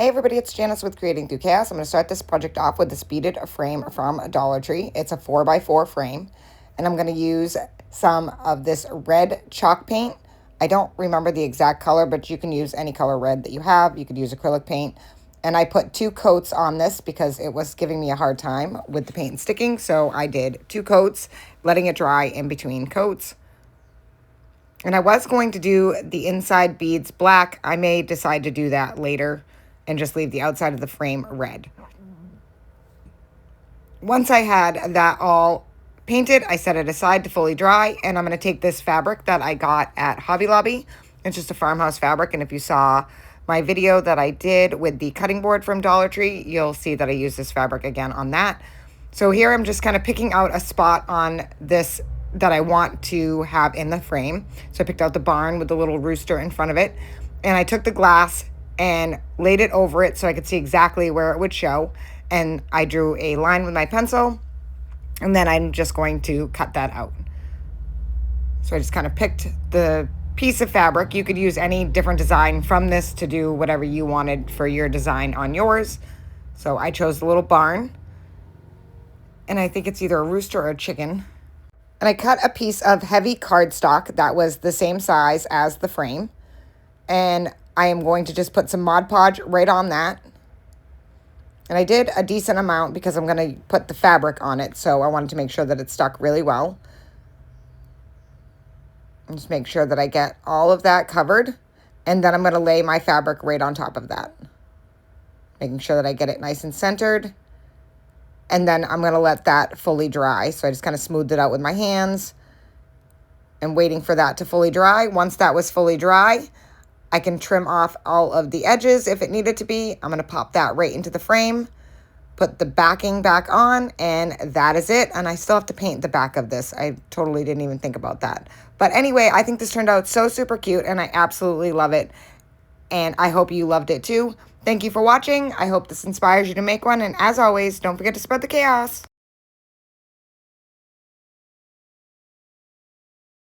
Hey everybody, it's Janice with Creating Through Chaos. I'm going to start this project off with this beaded frame from Dollar Tree. It's a 4x4 frame, and I'm going to use some of this red chalk paint. I don't remember the exact color, but you can use any color red that you have. You could use acrylic paint. And I put 2 coats on this because it was giving me a hard time with the paint sticking. So I did 2 coats, letting it dry in between coats. And I was going to do the inside beads black. I may decide to do that later and just leave the outside of the frame red. Once I had that all painted, I set it aside to fully dry, and I'm going to take this fabric that I got at Hobby Lobby. It's just a Farmhouse fabric, and if you saw my video that I did with the cutting board from Dollar Tree, you'll see that I use this fabric again on that. So here I'm just kind of picking out a spot on this that I want to have in the frame. So I picked out the barn with the little rooster in front of it, and I took the glass and laid it over it so I could see exactly where it would show. And I drew a line with my pencil, and then I'm just going to cut that out. So I just kind of picked the piece of fabric. You could use any different design from this to do whatever you wanted for your design on yours. So I chose the little barn, and I think it's either a rooster or a chicken. And I cut a piece of heavy cardstock that was the same size as the frame. And I am going to just put some Mod Podge right on that. And I did a decent amount because I'm going to put the fabric on it. So I wanted to make sure that it stuck really well. And just make sure that I get all of that covered. And then I'm going to lay my fabric right on top of that. Making sure that I get it nice and centered. And then I'm going to let that fully dry. So I just kind of smoothed it out with my hands. And waiting for that to fully dry. Once that was fully dry, I can trim off all of the edges if it needed to be. I'm going to pop that right into the frame, put the backing back on, and that is it. And I still have to paint the back of this. I totally didn't even think about that. But anyway, I think this turned out so super cute, and I absolutely love it. And I hope you loved it too. Thank you for watching. I hope this inspires you to make one. And as always, don't forget to spread the chaos.